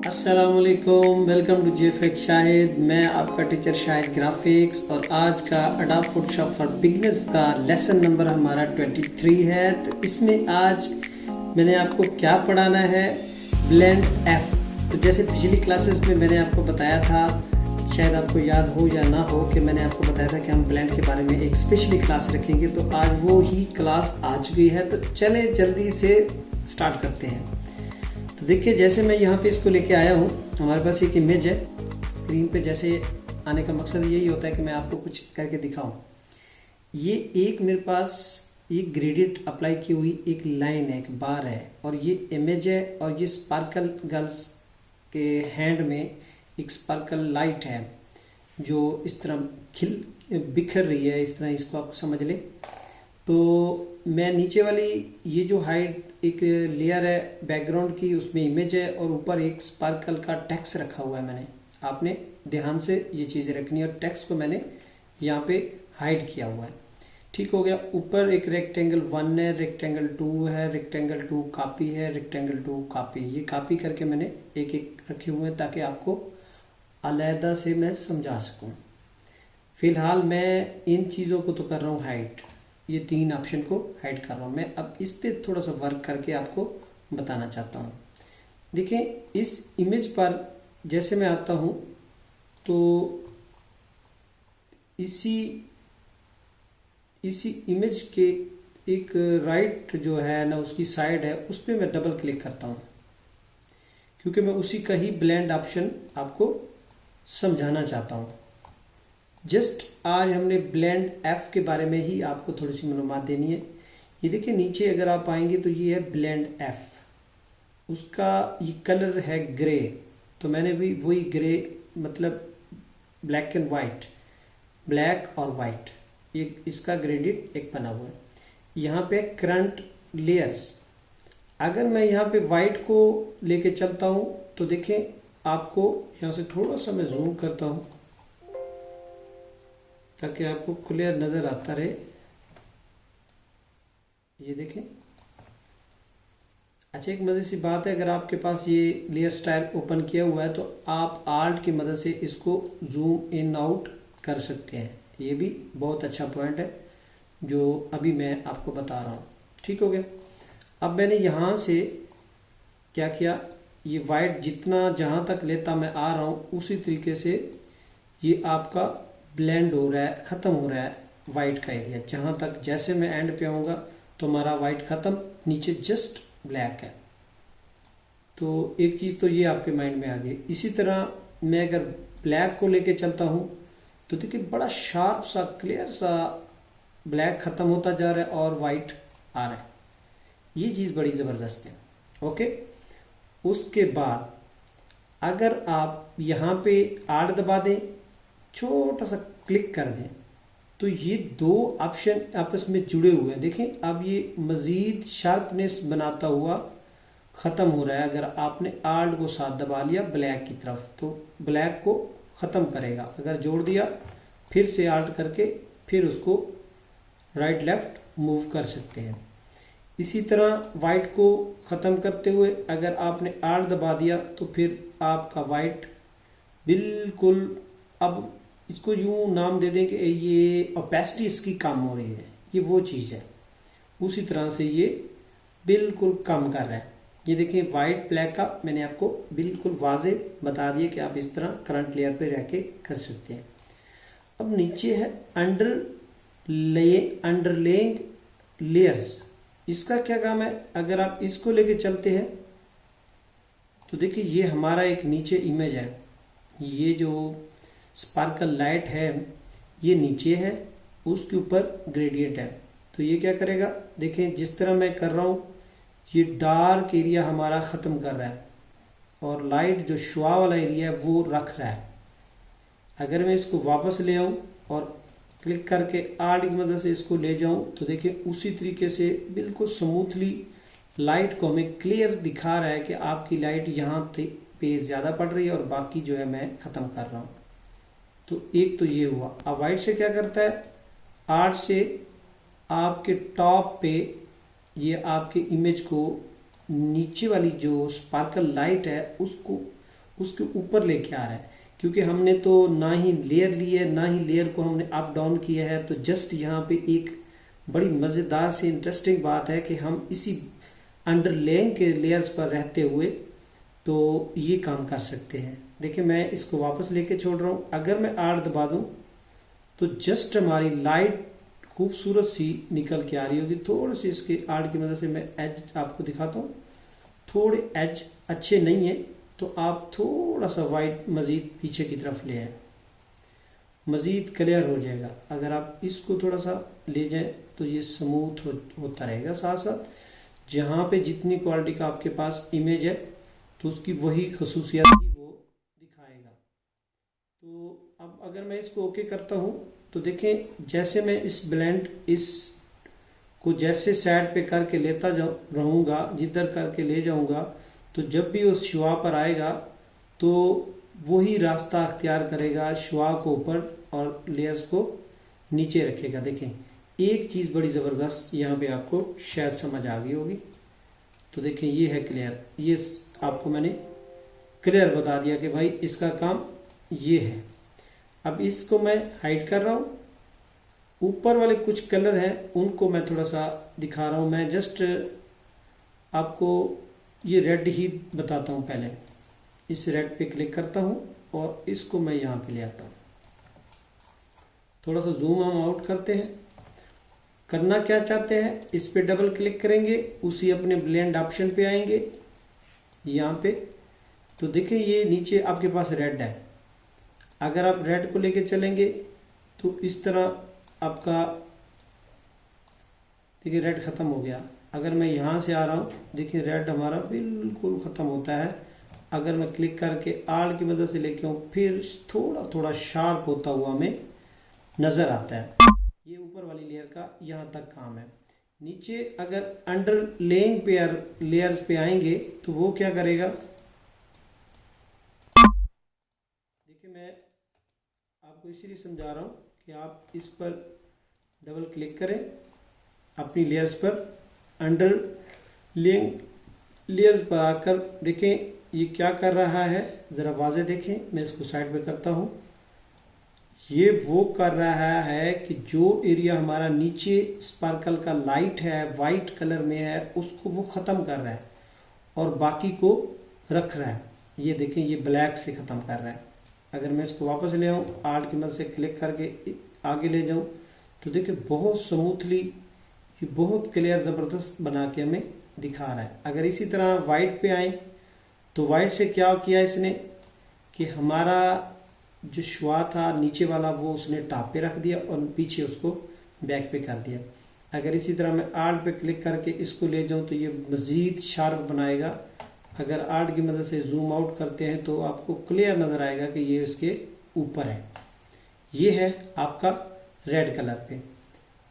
अस्सलामुअलैकुम, welcome to जेफेक Shahid. मैं आपका टीचर शाहिद ग्राफिक्स और आज का अडोब फोटोशॉप फॉर बिगिनर्स का लेसन नंबर हमारा 23 है। तो इसमें आज मैंने आपको क्या पढ़ाना है, ब्लेंड एफ। तो जैसे पिछली क्लासेस में मैंने आपको बताया था, शायद आपको याद हो या ना हो, कि मैंने आपको बताया था कि हम ब्लेंड के बारे में एक स्पेशली क्लास रखेंगे। तो आज वो ही क्लास आ चुकी है, तो चले जल्दी से स्टार्ट करते हैं। तो देखिए, जैसे मैं यहाँ पे इसको लेके आया हूँ, हमारे पास एक इमेज है स्क्रीन पे। जैसे आने का मकसद यही होता है कि मैं आपको कुछ करके दिखाऊं। ये एक मेरे पास एक ग्रेडियंट अप्लाई की हुई एक लाइन है, एक बार है, और ये इमेज है, और ये स्पार्कल गर्ल्स के हैंड में एक स्पार्कल लाइट है जो इस तरह बिखर रही है। इस तरह इसको आप समझ लें। तो मैं नीचे वाली ये जो हाइट एक लेयर है बैकग्राउंड की, उसमें इमेज है, और ऊपर एक स्पार्कल का टेक्स्ट रखा हुआ है। मैंने आपने ध्यान से ये चीज़ें रखनी है, और टेक्स्ट को मैंने यहाँ पे हाइड किया हुआ है। ठीक हो गया। ऊपर एक रेक्टेंगल 1 है, रेक्टेंगल 2 है, रेक्टेंगल 2 कॉपी है, रेक्टेंगल 2 कॉपी। ये कॉपी करके मैंने एक एक रखे हुए हैं ताकि आपको अलहदा से मैं समझा सकूँ। फिलहाल मैं इन चीज़ों को तो कर रहा हूँ हाइड, ये 3 ऑप्शन को हाइड कर रहा हूँ मैं। अब इस पे थोड़ा सा वर्क करके आपको बताना चाहता हूँ। देखिए, इस इमेज पर जैसे मैं आता हूँ तो इसी इमेज के एक राइट जो है ना, उसकी साइड है, उस पर मैं डबल क्लिक करता हूँ, क्योंकि मैं उसी का ही ब्लेंड ऑप्शन आपको समझाना चाहता हूँ। जस्ट आज हमने ब्लेंड एफ के बारे में ही आपको थोड़ी सी मालूमात देनी है। ये देखिए, नीचे अगर आप आएंगे तो ये है ब्लेंड एफ, उसका ये कलर है ग्रे। तो मैंने भी वही ग्रे, मतलब ब्लैक एंड वाइट, ब्लैक और वाइट, ये इसका ग्रेडियंट एक बना हुआ है। यहाँ पे करंट लेयर्स, अगर मैं यहाँ पे वाइट को लेके चलता हूँ तो देखें, आपको यहाँ से थोड़ा सा मैं जूम करता हूँ ताकि आपको क्लियर नजर आता रहे। ये देखें। अच्छा, एक मजे सी बात है, अगर आपके पास ये लेयर स्टाइल ओपन किया हुआ है तो आप आल्ट की मदद से इसको जूम इन आउट कर सकते हैं। ये भी बहुत अच्छा पॉइंट है जो अभी मैं आपको बता रहा हूँ। ठीक हो गया। अब मैंने यहाँ से क्या किया, ये वाइट जितना जहाँ तक लेता मैं आ रहा हूँ, उसी तरीके से ये आपका ब्लेंड हो रहा है, खत्म हो रहा है वाइट का एरिया। जहां तक जैसे मैं एंड पे आऊंगा तो हमारा वाइट खत्म, नीचे जस्ट ब्लैक है। तो एक चीज तो ये आपके माइंड में आ गई। इसी तरह मैं अगर ब्लैक को लेके चलता हूं तो देखिए, बड़ा शार्प सा क्लियर सा ब्लैक खत्म होता जा रहा है और वाइट आ रहा है। ये चीज बड़ी जबरदस्त है। ओके। उसके बाद अगर आप यहाँ पे आर्ट दबा दें, छोटा सा क्लिक कर दें, तो ये 2 ऑप्शन आपस में जुड़े हुए हैं। देखें, अब ये मजीद शार्पनेस बनाता हुआ खत्म हो रहा है। अगर आपने आल्ट को साथ दबा लिया ब्लैक की तरफ, तो ब्लैक को खत्म करेगा। अगर जोड़ दिया, फिर से आल्ट करके फिर उसको राइट लेफ्ट मूव कर सकते हैं। इसी तरह वाइट को खत्म करते हुए अगर आपने आल्ट दबा दिया तो फिर आपका वाइट बिल्कुल, अब इसको यूं नाम दे दें कि ये ओपेसिटी इसकी कम हो रही है, ये वो चीज़ है। उसी तरह से ये बिल्कुल कम कर रहा है। ये देखिए, वाइट ब्लैक का मैंने आपको बिल्कुल वाजे बता दिया कि आप इस तरह करंट लेयर पे रह के कर सकते हैं। अब नीचे है अंडरलेइंग लेयर्स। इसका क्या काम है, अगर आप इसको लेके चलते हैं तो देखिए, ये हमारा एक नीचे इमेज है। ये जो स्पार्कल लाइट है ये नीचे है, उसके ऊपर ग्रेडियंट है। तो ये क्या करेगा, देखें जिस तरह मैं कर रहा हूँ, ये डार्क एरिया हमारा ख़त्म कर रहा है और लाइट जो शुआ वाला एरिया है वो रख रहा है। अगर मैं इसको वापस ले आऊँ और क्लिक करके आर्ट की मदद से इसको ले जाऊँ तो देखिए, उसी तरीके से बिल्कुल स्मूथली लाइट को हमें क्लियर दिखा रहा है कि आपकी लाइट यहाँ पे ज़्यादा पड़ रही है और बाकी जो है मैं ख़त्म कर रहा हूँ। तो एक तो ये हुआ। अब वाइट से क्या करता है, आर्ट से आपके टॉप पे ये आपके इमेज को नीचे वाली जो स्पार्कल लाइट है उसको उसके ऊपर लेके आ रहा है, क्योंकि हमने तो ना ही लेयर ली है ना ही लेयर को हमने अप डाउन किया है। तो जस्ट यहाँ पे एक बड़ी मज़ेदार सी इंटरेस्टिंग बात है कि हम इसी अंडरलेइंग के लेयर्स पर रहते हुए तो ये काम कर सकते हैं। देखिए मैं इसको वापस लेके छोड़ रहा हूँ। अगर मैं आर्ट दबा दूँ तो जस्ट हमारी लाइट खूबसूरत सी निकल के आ रही होगी। थोड़ी सी इसके आर्ट की मदद से मैं एज आपको दिखाता हूँ, थोड़े एज अच्छे नहीं है तो आप थोड़ा सा वाइट मज़ीद पीछे की तरफ ले आए, मज़ीद क्लियर हो जाएगा। अगर आप इसको थोड़ा सा ले जाएं तो ये स्मूथ होता रहेगा। साथ साथ जहाँ पे जितनी क्वालिटी का आपके पास इमेज है तो उसकी वही खसूसियात ही वो दिखाएगा। तो अब अगर मैं इसको ओके करता हूँ तो देखें जैसे मैं इस ब्लेंड इस को जैसे साइड पे करके लेता रहूँगा, जिधर करके ले जाऊँगा, तो जब भी उस शुआ पर आएगा तो वही रास्ता अख्तियार करेगा, शुआ को ऊपर और लेयर्स को नीचे रखेगा। देखें एक चीज़ बड़ी ज़बरदस्त यहाँ पे आपको शायद समझ आ गई होगी। तो देखें ये है क्लियर, ये आपको मैंने क्लियर बता दिया कि भाई इसका काम ये है। अब इसको मैं हाइड कर रहा हूँ। ऊपर वाले कुछ कलर हैं उनको मैं थोड़ा सा दिखा रहा हूँ। मैं जस्ट आपको ये रेड ही बताता हूँ। पहले इस रेड पे क्लिक करता हूँ और इसको मैं यहाँ पे ले आता हूँ। थोड़ा सा जूम हम आउट करते हैं। करना क्या चाहते हैं, इस पे डबल क्लिक करेंगे, उसी अपने ब्लेंड ऑप्शन पे आएंगे यहाँ पे। तो देखिए ये नीचे आपके पास रेड है। अगर आप रेड को लेके चलेंगे तो इस तरह आपका देखिए रेड ख़त्म हो गया। अगर मैं यहाँ से आ रहा हूँ देखिए रेड हमारा बिल्कुल ख़त्म होता है। अगर मैं क्लिक करके आल की मदद से लेके आऊँ फिर थोड़ा थोड़ा शार्प होता हुआ हमें नज़र आता है। ये ऊपर वाली लेयर का यहाँ तक काम है। नीचे अगर अंडर लेइंग पे लेयर्स पे आएंगे तो वो क्या करेगा, देखिए मैं आपको इसीलिए समझा रहा हूँ कि आप इस पर डबल क्लिक करें अपनी लेयर्स पर, अंडर लेइंग लेयर्स पर आकर देखें ये क्या कर रहा है, ज़रा वाज़े देखें। मैं इसको साइड पे करता हूँ। ये वो कर रहा है कि जो एरिया हमारा नीचे स्पार्कल का लाइट है, वाइट कलर में है, उसको वो ख़त्म कर रहा है और बाकी को रख रहा है। ये देखें ये ब्लैक से ख़त्म कर रहा है। अगर मैं इसको वापस ले आऊँ, आर्ट की मदद से क्लिक करके आगे ले जाऊँ तो देखिए बहुत स्मूथली ये बहुत क्लियर ज़बरदस्त बना के हमें दिखा रहा है। अगर इसी तरह वाइट पे आए तो वाइट से क्या किया इसने कि हमारा जो शुआ था नीचे वाला वो उसने टॉप पे रख दिया और पीछे उसको बैक पे कर दिया। अगर इसी तरह मैं आर्ट पे क्लिक करके इसको ले जाऊं तो ये मज़ीद शार्प बनाएगा। अगर आर्ट की मदद से जूम आउट करते हैं तो आपको क्लियर नज़र आएगा कि ये इसके ऊपर है। ये है आपका रेड कलर पे,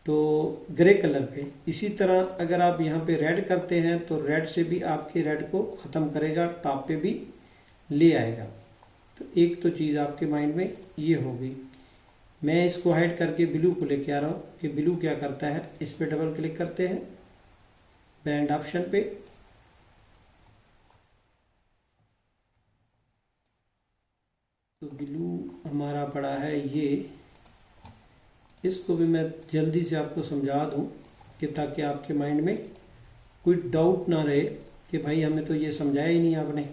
तो ग्रे कलर पे। इसी तरह अगर आप यहाँ पे रेड करते हैं तो रेड से भी आपके रेड को ख़त्म करेगा, टॉप पे भी ले आएगा। तो एक तो चीज़ आपके माइंड में ये हो गई। मैं इसको हाइड करके ब्लू को लेके आ रहा हूँ कि ब्लू क्या करता है। इस पे डबल क्लिक करते हैं ब्लेंड ऑप्शन पे, तो ब्लू हमारा पड़ा है ये। इसको भी मैं जल्दी से आपको समझा दूं कि ताकि आपके माइंड में कोई डाउट ना रहे कि भाई हमें तो ये समझाया ही नहीं आपने।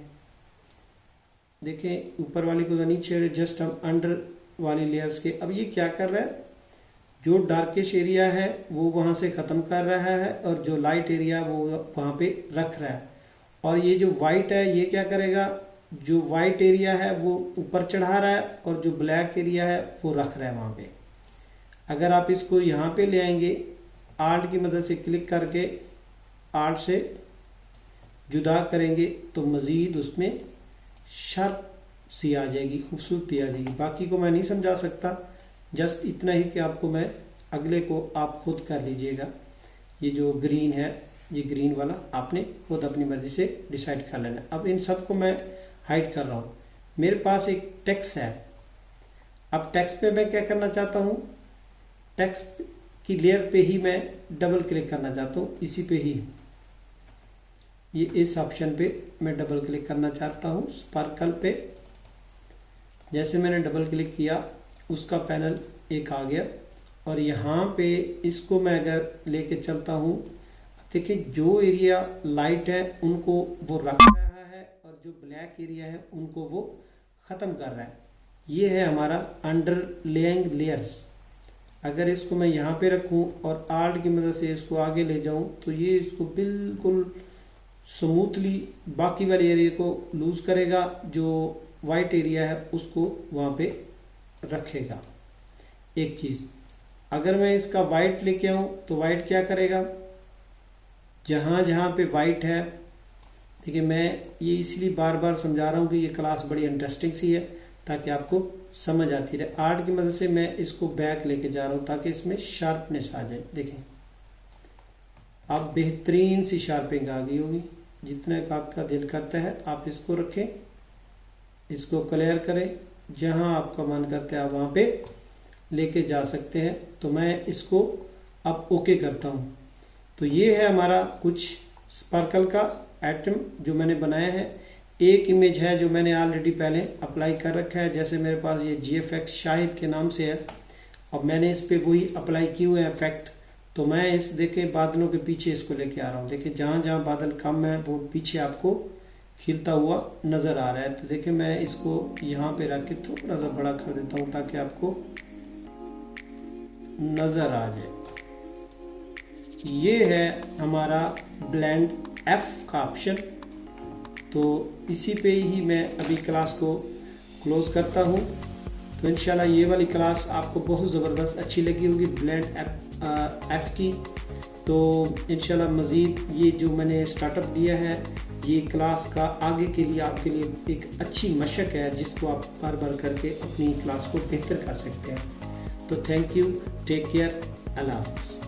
देखें ऊपर वाली को तो नीचे, जस्ट हम अंडर वाली लेयर्स के। अब ये क्या कर रहा है, जो डार्केस्ट एरिया है वो वहाँ से ख़त्म कर रहा है और जो लाइट एरिया वो वहाँ पे रख रहा है। और ये जो वाइट है ये क्या करेगा, जो वाइट एरिया है वो ऊपर चढ़ा रहा है और जो ब्लैक एरिया है वो रख रहा है वहाँ पे। अगर आप इसको यहाँ पे ले आएंगे, आर्ट की मदद से क्लिक करके आर्ट से जुदा करेंगे तो मज़ीद उसमें शार्प सी आ जाएगी, खूबसूरती आ जाएगी। बाकी को मैं नहीं समझा सकता, जस्ट इतना ही कि आपको मैं अगले को आप खुद कर लीजिएगा। ये जो ग्रीन है ये ग्रीन वाला आपने खुद अपनी मर्जी से डिसाइड कर लेना। अब इन सब को मैं हाइड कर रहा हूँ। मेरे पास एक टेक्स्ट है। अब टेक्स्ट पे मैं क्या करना चाहता हूँ, टेक्स्ट की लेयर पे ही मैं डबल क्लिक करना चाहता हूँ, इसी पे ही। ये इस ऑप्शन पे मैं डबल क्लिक करना चाहता हूँ, स्पार्कल पे। जैसे मैंने डबल क्लिक किया उसका पैनल एक आ गया, और यहाँ पे इसको मैं अगर लेके चलता हूँ, देखिए जो एरिया लाइट है उनको वो रख रहा है और जो ब्लैक एरिया है उनको वो ख़त्म कर रहा है। ये है हमारा अंडरलेइंग लेयर्स। अगर इसको मैं यहाँ पे रखूँ और आर्ट की मदद से इसको आगे ले जाऊँ तो ये इसको बिल्कुल स्मूथली बाकी वाले एरिया को लूज करेगा, जो वाइट एरिया है उसको वहाँ पे रखेगा। एक चीज़, अगर मैं इसका वाइट लेके आऊँ तो वाइट क्या करेगा, जहाँ जहाँ पे वाइट है, देखिए मैं ये इसलिए बार बार समझा रहा हूँ कि ये क्लास बड़ी इंटरेस्टिंग सी है ताकि आपको समझ आती रहे। आर्ट की मदद से मैं इसको बैक लेके जा रहा हूँ ताकि इसमें शार्पनेस आ जाए। देखें अब बेहतरीन सी शार्पिंग आ गई होगी। जितना आपका दिल करता है आप इसको रखें, इसको क्लियर करें, जहाँ आपका मन करता है आप वहाँ पे लेके जा सकते हैं। तो मैं इसको अब ओके करता हूँ। तो ये है हमारा कुछ स्पार्कल का एटम जो मैंने बनाया है। एक इमेज है जो मैंने ऑलरेडी पहले अप्लाई कर रखा है, जैसे मेरे पास ये GFX शाहिद के नाम से है। अब मैंने इस पे वही अप्लाई किए हुए हैं इफेक्ट। तो मैं इस देखे बादलों के पीछे इसको लेके आ रहा हूँ। देखिए जहाँ जहाँ बादल कम है वो पीछे आपको खिलता हुआ नज़र आ रहा है। तो देखिए मैं इसको यहाँ पे रख के थोड़ा सा बड़ा कर देता हूँ ताकि आपको नज़र आ जाए। ये है हमारा ब्लेंड F का ऑप्शन। तो इसी पे ही मैं अभी क्लास को क्लोज करता हूँ। तो इंशाल्लाह ये वाली क्लास आपको बहुत ज़बरदस्त अच्छी लगी होगी ब्लेंड F की। तो इंशाल्लाह मज़ीद ये जो मैंने स्टार्टअप दिया है ये क्लास का आगे के लिए आपके लिए एक अच्छी मशक है जिसको आप बार बार करके अपनी क्लास को बेहतर कर सकते हैं। तो थैंक यू, टेक केयर, अल्लाह हाफ़िज़।